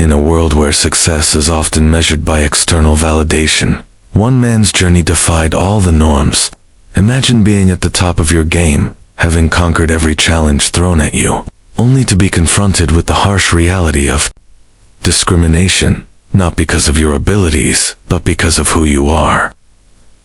In a world where success is often measured by external validation, one man's journey defied all the norms. Imagine being at the top of your game, having conquered every challenge thrown at you, only to be confronted with the harsh reality of discrimination, not because of your abilities, but because of who you are.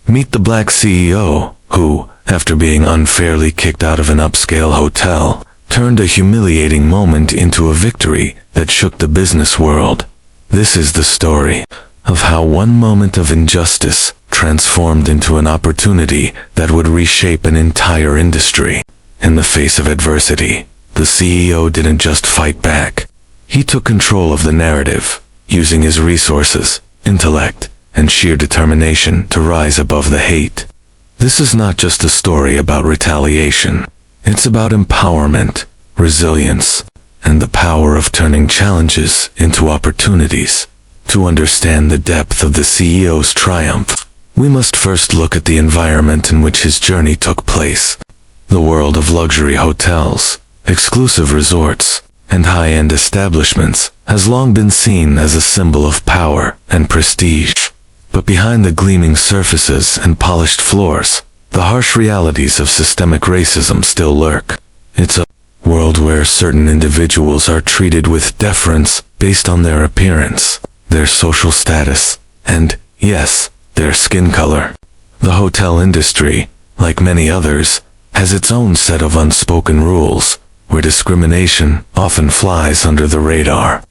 Meet the black CEO, who, after being unfairly kicked out of an upscale hotel, turned a humiliating moment into a victory that shook the business world. This is the story of how one moment of injustice transformed into an opportunity that would reshape an entire industry. In the face of adversity, the CEO didn't just fight back. He took control of the narrative, using his resources, intellect, and sheer determination to rise above the hate. This is not just a story about retaliation. It's about empowerment, resilience, and the power of turning challenges into opportunities. To understand the depth of the CEO's triumph, we must first look at the environment in which his journey took place. The world of luxury hotels, exclusive resorts, and high-end establishments has long been seen as a symbol of power and prestige. But behind the gleaming surfaces and polished floors, the harsh realities of systemic racism still lurk. It's a world where certain individuals are treated with deference based on their appearance, their social status, and, yes, their skin color. The hotel industry, like many others, has its own set of unspoken rules, where discrimination often flies under the radar.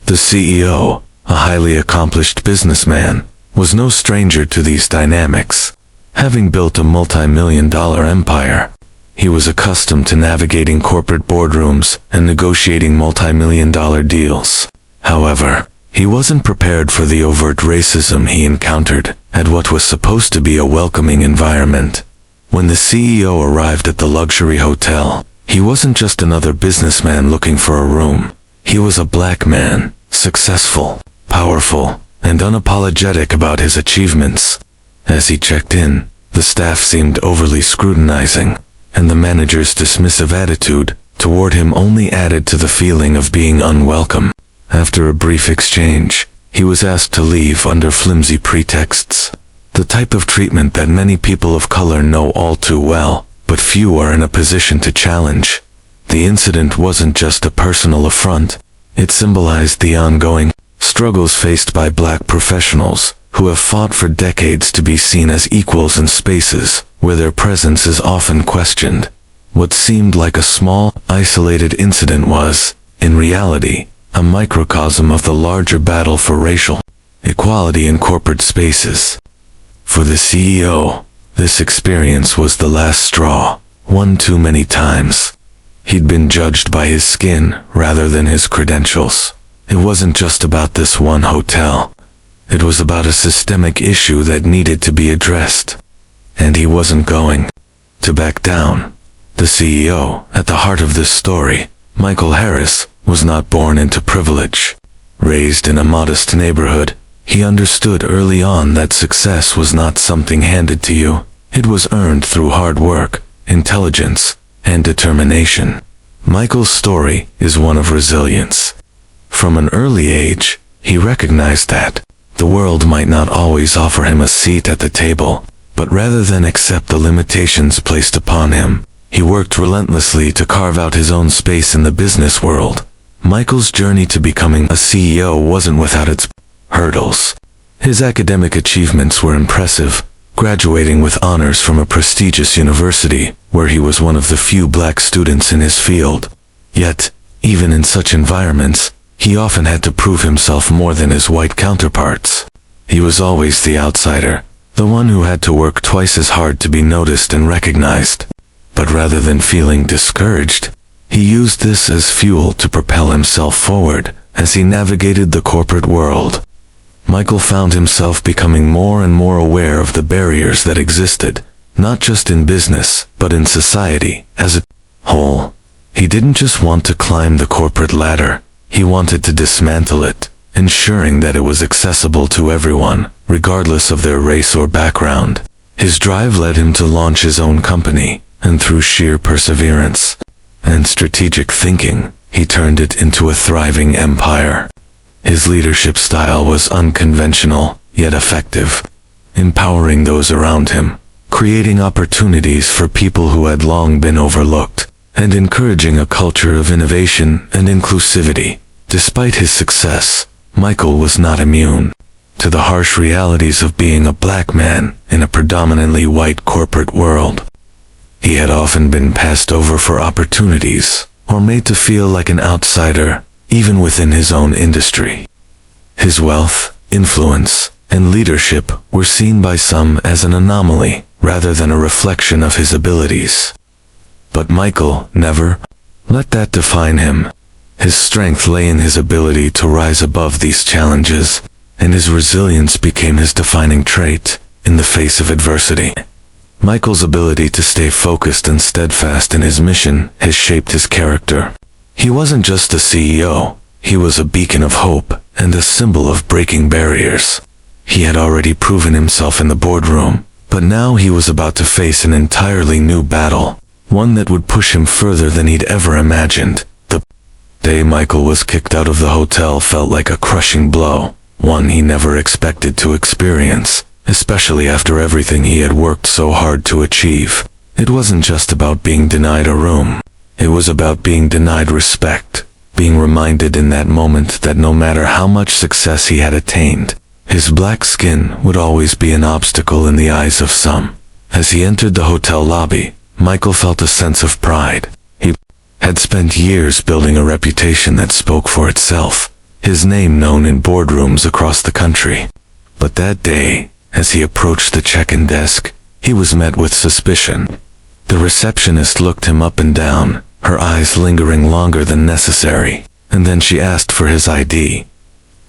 The CEO, a highly accomplished businessman, was no stranger to these dynamics. Having built a multi-million-dollar empire, he was accustomed to navigating corporate boardrooms and negotiating multi-million-dollar deals. However, he wasn't prepared for the overt racism he encountered at what was supposed to be a welcoming environment. When the CEO arrived at the luxury hotel, he wasn't just another businessman looking for a room. He was a black man, successful, powerful, and unapologetic about his achievements. As he checked in, the staff seemed overly scrutinizing, and the manager's dismissive attitude toward him only added to the feeling of being unwelcome. After a brief exchange, he was asked to leave under flimsy pretexts, the type of treatment that many people of color know all too well, but few are in a position to challenge. The incident wasn't just a personal affront, it symbolized the ongoing struggles faced by black professionals who have fought for decades to be seen as equals in spaces where their presence is often questioned. What seemed like a small, isolated incident was, in reality, a microcosm of the larger battle for racial equality in corporate spaces. For the CEO, this experience was the last straw, one too many times. He'd been judged by his skin rather than his credentials. It wasn't just about this one hotel. It was about a systemic issue that needed to be addressed. And he wasn't going to back down. The CEO, at the heart of this story, Michael Harris, was not born into privilege. Raised in a modest neighborhood, he understood early on that success was not something handed to you. It was earned through hard work, intelligence, and determination. Michael's story is one of resilience. From an early age, he recognized that the world might not always offer him a seat at the table, but rather than accept the limitations placed upon him, he worked relentlessly to carve out his own space in the business world. Michael's journey to becoming a CEO wasn't without its hurdles. His academic achievements were impressive, graduating with honors from a prestigious university, where he was one of the few black students in his field. Yet, even in such environments, he often had to prove himself more than his white counterparts. He was always the outsider, the one who had to work twice as hard to be noticed and recognized. But rather than feeling discouraged, he used this as fuel to propel himself forward as he navigated the corporate world. Michael found himself becoming more and more aware of the barriers that existed, not just in business, but in society as a whole. He didn't just want to climb the corporate ladder, he wanted to dismantle it, ensuring that it was accessible to everyone, regardless of their race or background. His drive led him to launch his own company, and through sheer perseverance and strategic thinking, he turned it into a thriving empire. His leadership style was unconventional, yet effective, empowering those around him, creating opportunities for people who had long been overlooked, and encouraging a culture of innovation and inclusivity. Despite his success, Michael was not immune to the harsh realities of being a black man in a predominantly white corporate world. He had often been passed over for opportunities, or made to feel like an outsider, even within his own industry. His wealth, influence, and leadership were seen by some as an anomaly, rather than a reflection of his abilities. But Michael never let that define him. His strength lay in his ability to rise above these challenges, and his resilience became his defining trait in the face of adversity. Michael's ability to stay focused and steadfast in his mission has shaped his character. He wasn't just a CEO, he was a beacon of hope and a symbol of breaking barriers. He had already proven himself in the boardroom, but now he was about to face an entirely new battle, one that would push him further than he'd ever imagined. The day Michael was kicked out of the hotel felt like a crushing blow, one he never expected to experience, especially after everything he had worked so hard to achieve. It wasn't just about being denied a room. It was about being denied respect, being reminded in that moment that no matter how much success he had attained, his black skin would always be an obstacle in the eyes of some. As he entered the hotel lobby, Michael felt a sense of pride. He had spent years building a reputation that spoke for itself, his name known in boardrooms across the country. But that day, as he approached the check-in desk, he was met with suspicion. The receptionist looked him up and down, her eyes lingering longer than necessary, and then she asked for his ID.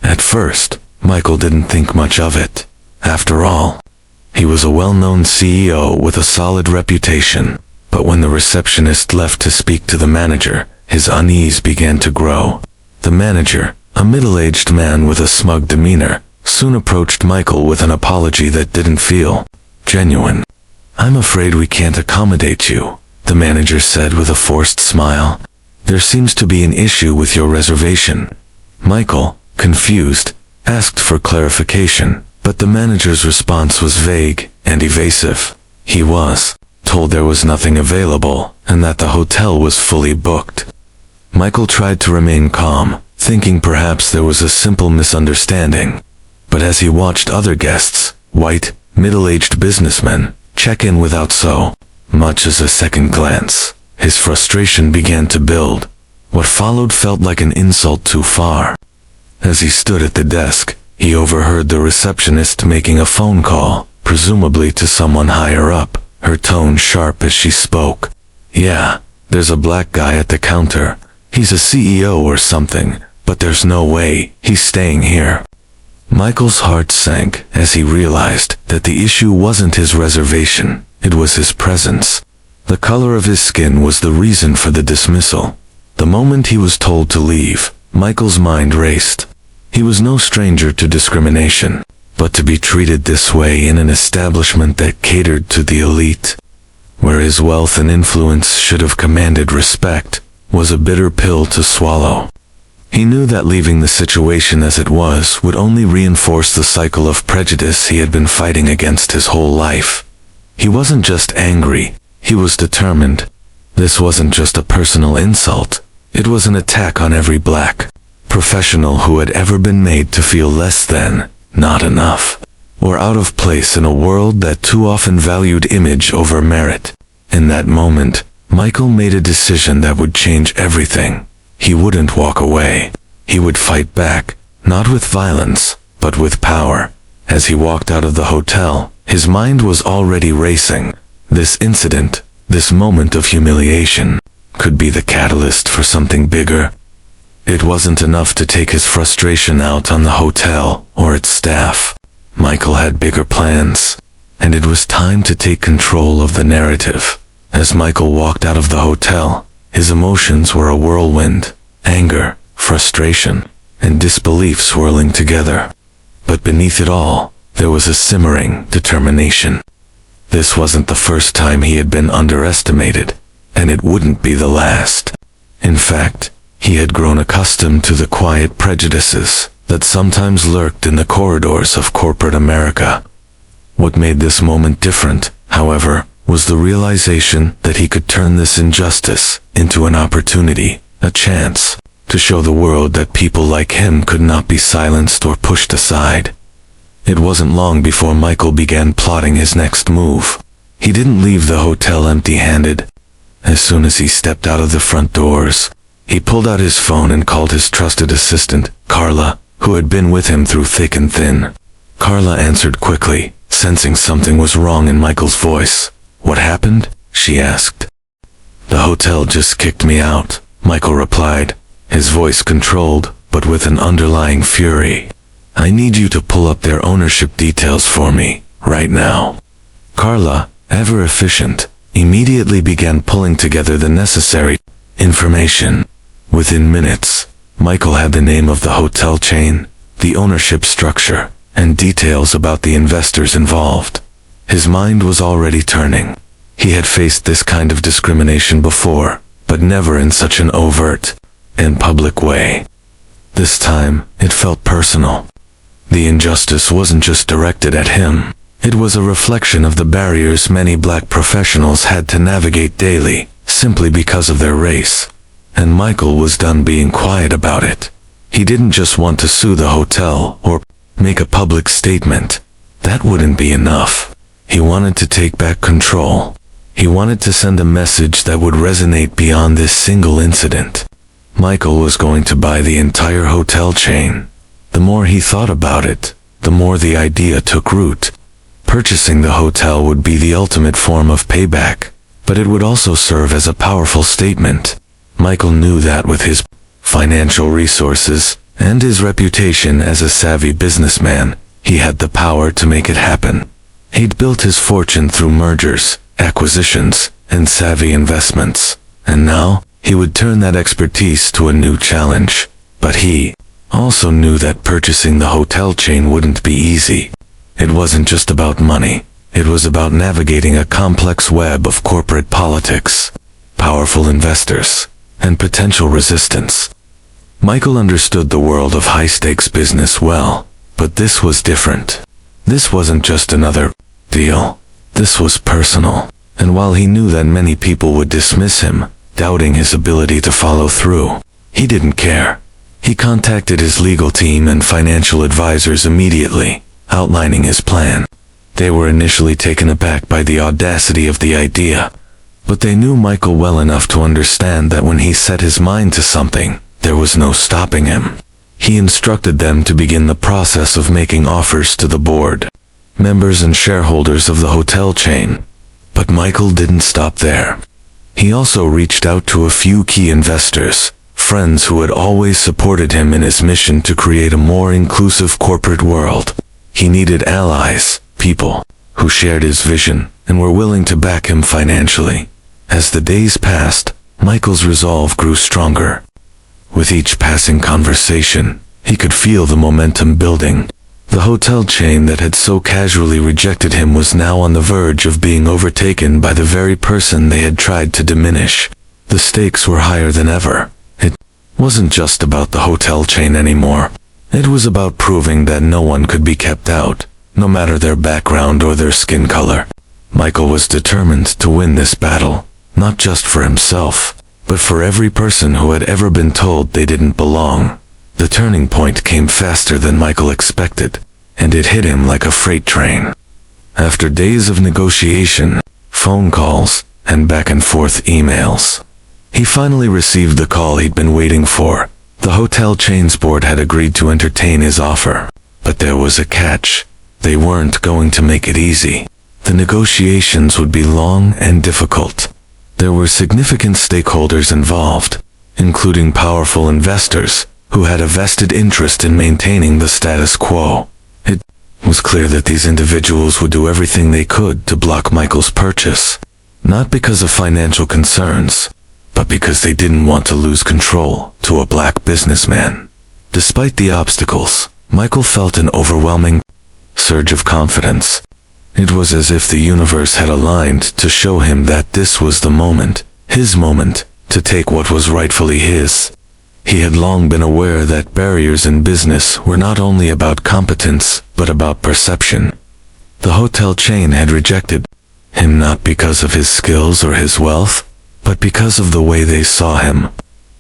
At first, Michael didn't think much of it. After all, he was a well-known CEO with a solid reputation, but when the receptionist left to speak to the manager, his unease began to grow. The manager, a middle-aged man with a smug demeanor, soon approached Michael with an apology that didn't feel genuine. "I'm afraid we can't accommodate you," the manager said with a forced smile. "There seems to be an issue with your reservation." Michael, confused, asked for clarification, but the manager's response was vague and evasive. He was told there was nothing available and that the hotel was fully booked. Michael tried to remain calm, thinking perhaps there was a simple misunderstanding. But as he watched other guests, white, middle-aged businessmen, check in without so much as a second glance, his frustration began to build. What followed felt like an insult too far. As he stood at the desk, he overheard the receptionist making a phone call, presumably to someone higher up, her tone sharp as she spoke. "Yeah, there's a black guy at the counter. He's a CEO or something, but there's no way he's staying here." Michael's heart sank as he realized that the issue wasn't his reservation, it was his presence. The color of his skin was the reason for the dismissal. The moment he was told to leave, Michael's mind raced. He was no stranger to discrimination, but to be treated this way in an establishment that catered to the elite, where his wealth and influence should have commanded respect, was a bitter pill to swallow. He knew that leaving the situation as it was would only reinforce the cycle of prejudice he had been fighting against his whole life. He wasn't just angry, he was determined. This wasn't just a personal insult, it was an attack on every black professional who had ever been made to feel less than, not enough, or out of place in a world that too often valued image over merit. In that moment, Michael made a decision that would change everything. He wouldn't walk away. He would fight back, not with violence, but with power. As he walked out of the hotel, his mind was already racing. This incident, this moment of humiliation, could be the catalyst for something bigger. It wasn't enough to take his frustration out on the hotel or its staff. Michael had bigger plans, and it was time to take control of the narrative. As Michael walked out of the hotel, his emotions were a whirlwind, anger, frustration, and disbelief swirling together. But beneath it all, there was a simmering determination. This wasn't the first time he had been underestimated, and it wouldn't be the last. In fact, he had grown accustomed to the quiet prejudices, the that sometimes lurked in the corridors of corporate America. What made this moment different, however, was the realization that he could turn this injustice into an opportunity, a chance, to show the world that people like him could not be silenced or pushed aside. It wasn't long before Michael began plotting his next move. He didn't leave the hotel empty-handed. As soon as he stepped out of the front doors, he pulled out his phone and called his trusted assistant, Carla, who had been with him through thick and thin. Carla answered quickly, sensing something was wrong in Michael's voice. "What happened?" she asked. "The hotel just kicked me out," Michael replied, his voice controlled, but with an underlying fury. "I need you to pull up their ownership details for me, right now." Carla, ever efficient, immediately began pulling together the necessary information. Within minutes, Michael had the name of the hotel chain, the ownership structure, and details about the investors involved. His mind was already turning. He had faced this kind of discrimination before, but never in such an overt and public way. This time, it felt personal. The injustice wasn't just directed at him. It was a reflection of the barriers many black professionals had to navigate daily, simply because of their race. And Michael was done being quiet about it. He didn't just want to sue the hotel or make a public statement. That wouldn't be enough. He wanted to take back control. He wanted to send a message that would resonate beyond this single incident. Michael was going to buy the entire hotel chain. The more he thought about it, the more the idea took root. Purchasing the hotel would be the ultimate form of payback, but it would also serve as a powerful statement. Michael knew that with his financial resources and his reputation as a savvy businessman, he had the power to make it happen. He'd built his fortune through mergers, acquisitions, and savvy investments, and now he would turn that expertise to a new challenge. But he also knew that purchasing the hotel chain wouldn't be easy. It wasn't just about money. It was about navigating a complex web of corporate politics, powerful investors, and potential resistance. Michael understood the world of high-stakes business well, but this was different. This wasn't just another deal. This was personal. And while he knew that many people would dismiss him, doubting his ability to follow through, he didn't care. He contacted his legal team and financial advisors immediately, outlining his plan. They were initially taken aback by the audacity of the idea, but they knew Michael well enough to understand that when he set his mind to something, there was no stopping him. He instructed them to begin the process of making offers to the board, members and shareholders of the hotel chain. But Michael didn't stop there. He also reached out to a few key investors, friends who had always supported him in his mission to create a more inclusive corporate world. He needed allies, people who shared his vision and were willing to back him financially. As the days passed, Michael's resolve grew stronger. With each passing conversation, he could feel the momentum building. The hotel chain that had so casually rejected him was now on the verge of being overtaken by the very person they had tried to diminish. The stakes were higher than ever. It wasn't just about the hotel chain anymore. It was about proving that no one could be kept out, no matter their background or their skin color. Michael was determined to win this battle, not just for himself, but for every person who had ever been told they didn't belong. The turning point came faster than Michael expected, and it hit him like a freight train. After days of negotiation, phone calls, and back-and-forth emails, he finally received the call he'd been waiting for. The hotel chain's board had agreed to entertain his offer, but there was a catch. They weren't going to make it easy. The negotiations would be long and difficult. There were significant stakeholders involved, including powerful investors who had a vested interest in maintaining the status quo. It was clear that these individuals would do everything they could to block Michael's purchase, not because of financial concerns, but because they didn't want to lose control to a black businessman. Despite the obstacles, Michael felt an overwhelming surge of confidence. It was as if the universe had aligned to show him that this was the moment, his moment, to take what was rightfully his. He had long been aware that barriers in business were not only about competence, but about perception. The hotel chain had rejected him not because of his skills or his wealth, but because of the way they saw him.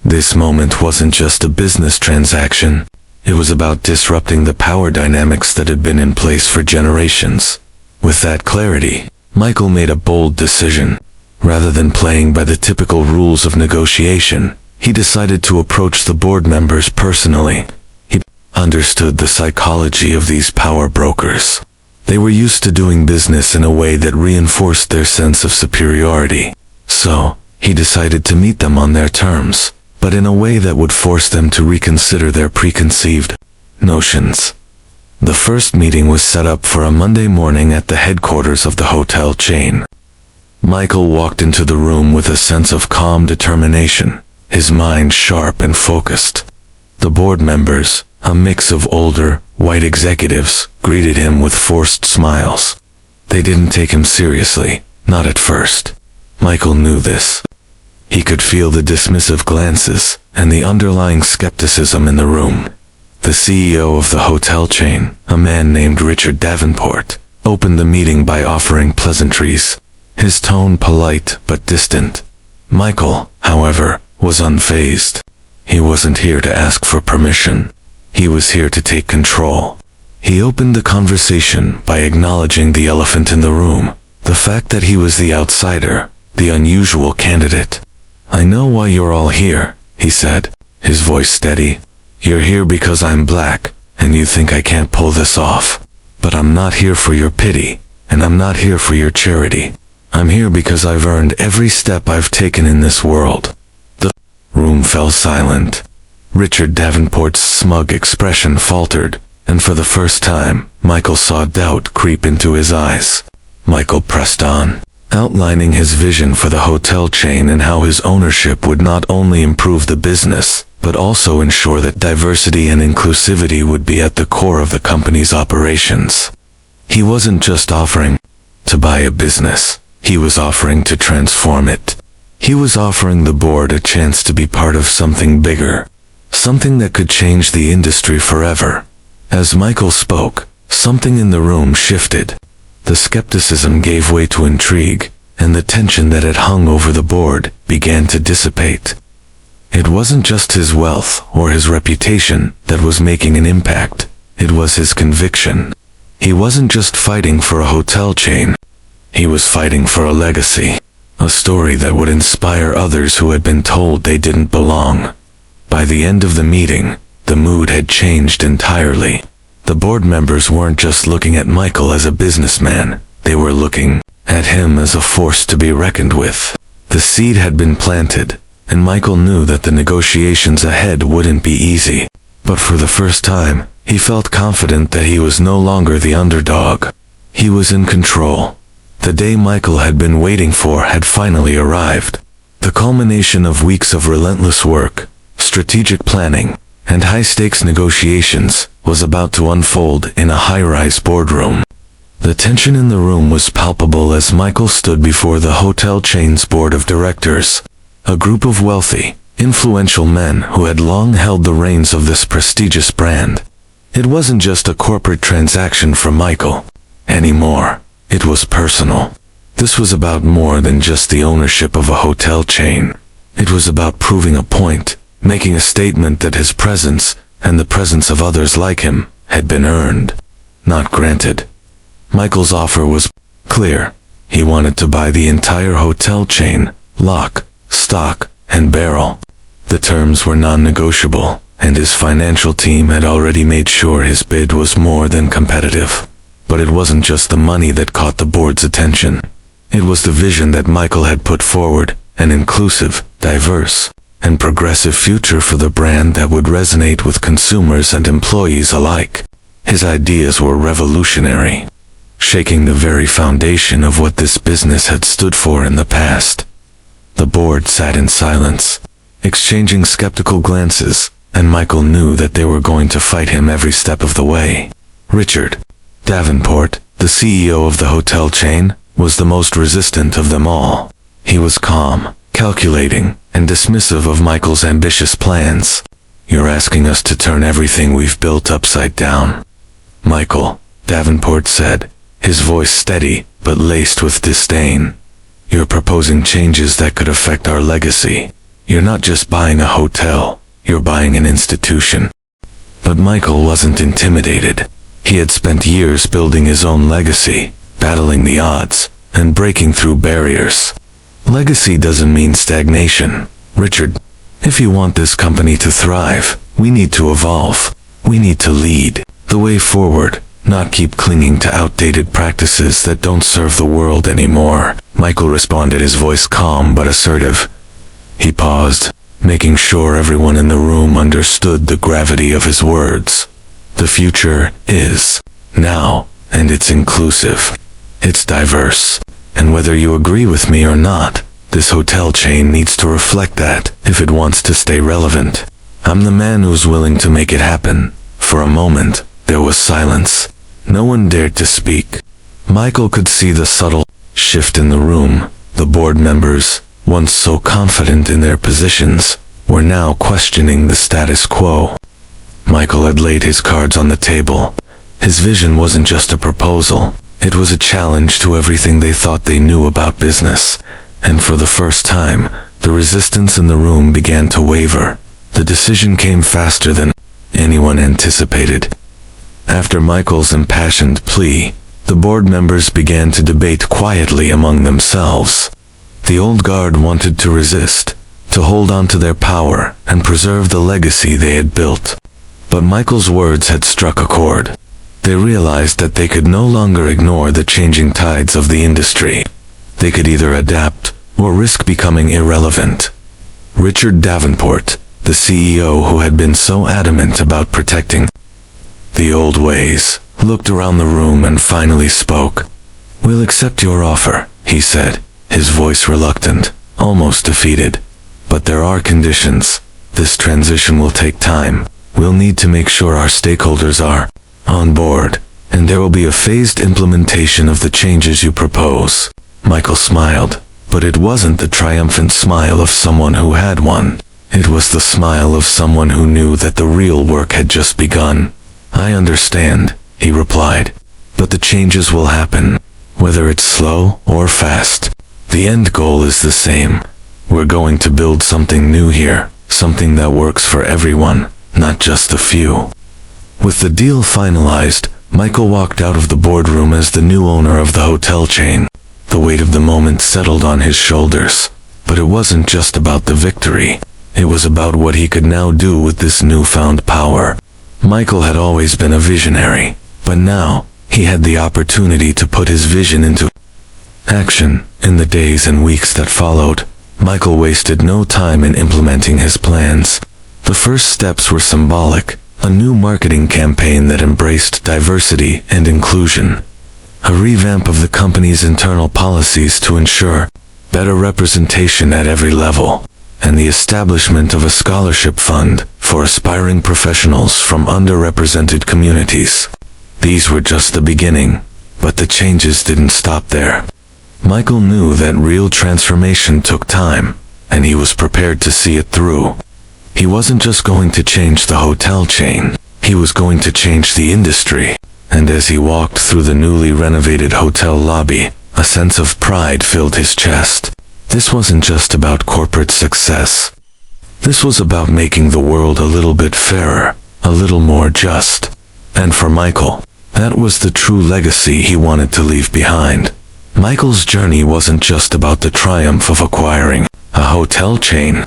This moment wasn't just a business transaction. It was about disrupting the power dynamics that had been in place for generations. With that clarity, Michael made a bold decision. Rather than playing by the typical rules of negotiation, he decided to approach the board members personally. He understood the psychology of these power brokers. They were used to doing business in a way that reinforced their sense of superiority. So, he decided to meet them on their terms, but in a way that would force them to reconsider their preconceived notions. The first meeting was set up for a Monday morning at the headquarters of the hotel chain. Michael walked into the room with a sense of calm determination, his mind sharp and focused. The board members, a mix of older, white executives, greeted him with forced smiles. They didn't take him seriously, not at first. Michael knew this. He could feel the dismissive glances and the underlying skepticism in the room. The CEO of the hotel chain, a man named Richard Davenport, opened the meeting by offering pleasantries, his tone polite but distant. Michael, however, was unfazed. He wasn't here to ask for permission. He was here to take control. He opened the conversation by acknowledging the elephant in the room, the fact that he was the outsider, the unusual candidate. "I know why you're all here," he said, his voice steady. "You're here because I'm black, and you think I can't pull this off. But I'm not here for your pity, and I'm not here for your charity. I'm here because I've earned every step I've taken in this world." The room fell silent. Richard Davenport's smug expression faltered, and for the first time, Michael saw doubt creep into his eyes. Michael pressed on, outlining his vision for the hotel chain and how his ownership would not only improve the business, but also ensure that diversity and inclusivity would be at the core of the company's operations. He wasn't just offering to buy a business, he was offering to transform it. He was offering the board a chance to be part of something bigger, something that could change the industry forever. As Michael spoke, something in the room shifted. The skepticism gave way to intrigue, and the tension that had hung over the board began to dissipate. It wasn't just his wealth or his reputation that was making an impact. It was his conviction. He wasn't just fighting for a hotel chain. He was fighting for a legacy, a story that would inspire others who had been told they didn't belong. By the end of the meeting, the mood had changed entirely. The board members weren't just looking at Michael as a businessman, they were looking at him as a force to be reckoned with. The seed had been planted, and Michael knew that the negotiations ahead wouldn't be easy. But for the first time, he felt confident that he was no longer the underdog. He was in control. The day Michael had been waiting for had finally arrived. The culmination of weeks of relentless work, strategic planning, and high-stakes negotiations was about to unfold in a high-rise boardroom. The tension in the room was palpable as Michael stood before the hotel chain's board of directors, a group of wealthy, influential men who had long held the reins of this prestigious brand. It wasn't just a corporate transaction for Michael anymore. It was personal. This was about more than just the ownership of a hotel chain. It was about proving a point, making a statement that his presence, and the presence of others like him, had been earned, not granted. Michael's offer was clear. He wanted to buy the entire hotel chain, lock, stock, and barrel. The terms were non-negotiable, and his financial team had already made sure his bid was more than competitive. But it wasn't just the money that caught the board's attention. It was the vision that Michael had put forward, an inclusive, diverse, and progressive future for the brand that would resonate with consumers and employees alike. His ideas were revolutionary, shaking the very foundation of what this business had stood for in the past. The board sat in silence, exchanging skeptical glances, and Michael knew that they were going to fight him every step of the way. Richard Davenport, the CEO of the hotel chain, was the most resistant of them all. He was calm, calculating, and dismissive of Michael's ambitious plans. You're asking us to turn everything we've built upside down." "Michael," Davenport said, his voice steady but laced with disdain. "You're proposing changes that could affect our legacy. You're not just buying a hotel, you're buying an institution." But Michael wasn't intimidated. He had spent years building his own legacy, battling the odds, and breaking through barriers. Legacy doesn't mean stagnation, Richard. If you want this company to thrive, we need to evolve. We need to lead the way forward, not keep clinging to outdated practices that don't serve the world anymore. Michael responded, his voice calm but assertive. He paused, making sure everyone in the room understood the gravity of his words. The future is now, and it's inclusive. It's diverse. And whether you agree with me or not, this hotel chain needs to reflect that if it wants to stay relevant. I'm the man who's willing to make it happen. For a moment, there was silence. No one dared to speak. Michael could see the subtle shift in the room. The board members, once so confident in their positions, were now questioning the status quo. Michael had laid his cards on the table. His vision wasn't just a proposal. It was a challenge to everything they thought they knew about business. And for the first time, the resistance in the room began to waver. The decision came faster than anyone anticipated. After Michael's impassioned plea, the board members began to debate quietly among themselves. The old guard wanted to resist, to hold on to their power and preserve the legacy they had built. But Michael's words had struck a chord. They realized that they could no longer ignore the changing tides of the industry. They could either adapt or risk becoming irrelevant. Richard Davenport, the CEO who had been so adamant about protecting the old ways, looked around the room and finally spoke. "We'll accept your offer," he said, his voice reluctant, almost defeated. "But there are conditions. This transition will take time. We'll need to make sure our stakeholders are on board, and there will be a phased implementation of the changes you propose." Michael smiled, but it wasn't the triumphant smile of someone who had won. It was the smile of someone who knew that the real work had just begun. "I understand," he replied, "but the changes will happen, whether it's slow or fast. The end goal is the same. We're going to build something new here, something that works for everyone, not just a few." With the deal finalized, Michael walked out of the boardroom as the new owner of the hotel chain. The weight of the moment settled on his shoulders. But it wasn't just about the victory. It was about what he could now do with this newfound power. Michael had always been a visionary, but now he had the opportunity to put his vision into action. In the days and weeks that followed, Michael wasted no time in implementing his plans. The first steps were symbolic. A new marketing campaign that embraced diversity and inclusion. A revamp of the company's internal policies to ensure better representation at every level. And the establishment of a scholarship fund for aspiring professionals from underrepresented communities. These were just the beginning, but the changes didn't stop there. Michael knew that real transformation took time, and he was prepared to see it through. He wasn't just going to change the hotel chain, he was going to change the industry. And as he walked through the newly renovated hotel lobby, a sense of pride filled his chest. This wasn't just about corporate success. This was about making the world a little bit fairer, a little more just. And for Michael, that was the true legacy he wanted to leave behind. Michael's journey wasn't just about the triumph of acquiring a hotel chain.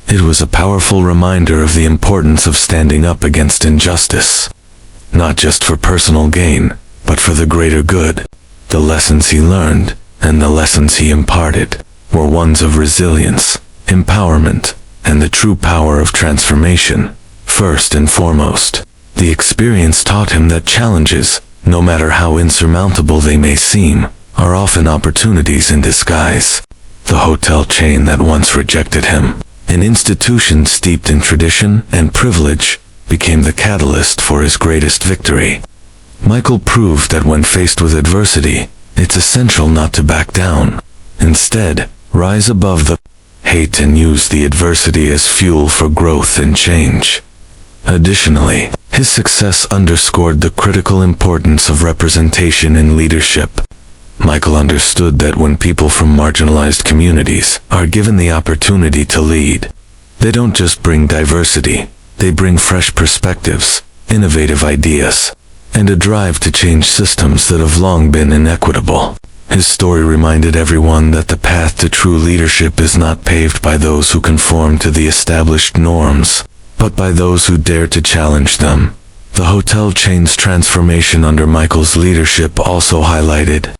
It was a powerful reminder of the importance of standing up against injustice. Not just for personal gain, but for the greater good. The lessons he learned, and the lessons he imparted, were ones of resilience, empowerment, and the true power of transformation. First and foremost, the experience taught him that challenges, no matter how insurmountable they may seem, are often opportunities in disguise. The hotel chain that once rejected him, an institution steeped in tradition and privilege, became the catalyst for his greatest victory. Michael proved that when faced with adversity, it's essential not to back down. Instead, rise above the hate and use the adversity as fuel for growth and change. Additionally, his success underscored the critical importance of representation in leadership. Michael understood that when people from marginalized communities are given the opportunity to lead, they don't just bring diversity, they bring fresh perspectives, innovative ideas, and a drive to change systems that have long been inequitable. His story reminded everyone that the path to true leadership is not paved by those who conform to the established norms, but by those who dare to challenge them. The hotel chain's transformation under Michael's leadership also highlighted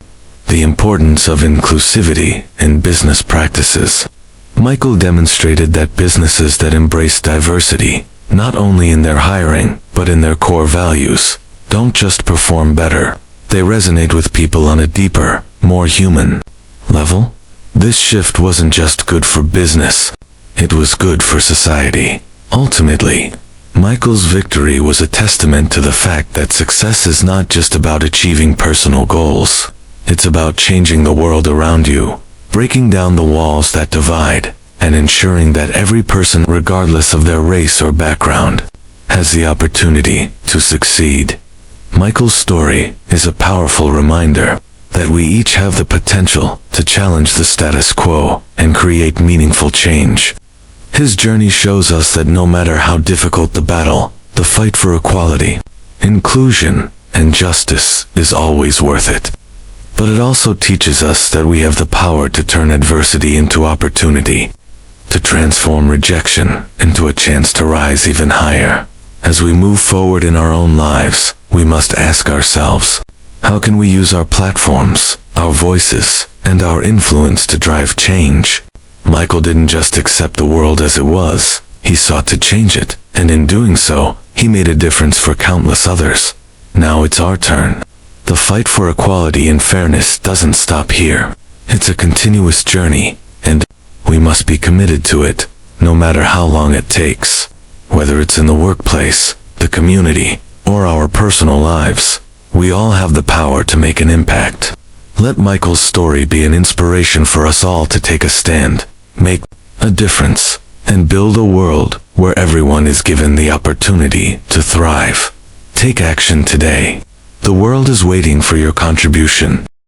the importance of inclusivity in business practices. Michael demonstrated that businesses that embrace diversity, not only in their hiring, but in their core values, don't just perform better, they resonate with people on a deeper, more human level. This shift wasn't just good for business, it was good for society. Ultimately, Michael's victory was a testament to the fact that success is not just about achieving personal goals. It's about changing the world around you, breaking down the walls that divide, and ensuring that every person, regardless of their race or background, has the opportunity to succeed. Michael's story is a powerful reminder that we each have the potential to challenge the status quo and create meaningful change. His journey shows us that no matter how difficult the battle, the fight for equality, inclusion, and justice is always worth it. But it also teaches us that we have the power to turn adversity into opportunity, to transform rejection into a chance to rise even higher. As we move forward in our own lives, we must ask ourselves, how can we use our platforms, our voices, and our influence to drive change? Michael didn't just accept the world as it was, he sought to change it, and in doing so, he made a difference for countless others. Now it's our turn. The fight for equality and fairness doesn't stop here. It's a continuous journey, and we must be committed to it, no matter how long it takes. Whether it's in the workplace, the community, or our personal lives, we all have the power to make an impact. Let Michael's story be an inspiration for us all to take a stand, make a difference, and build a world where everyone is given the opportunity to thrive. Take action today. The world is waiting for your contribution.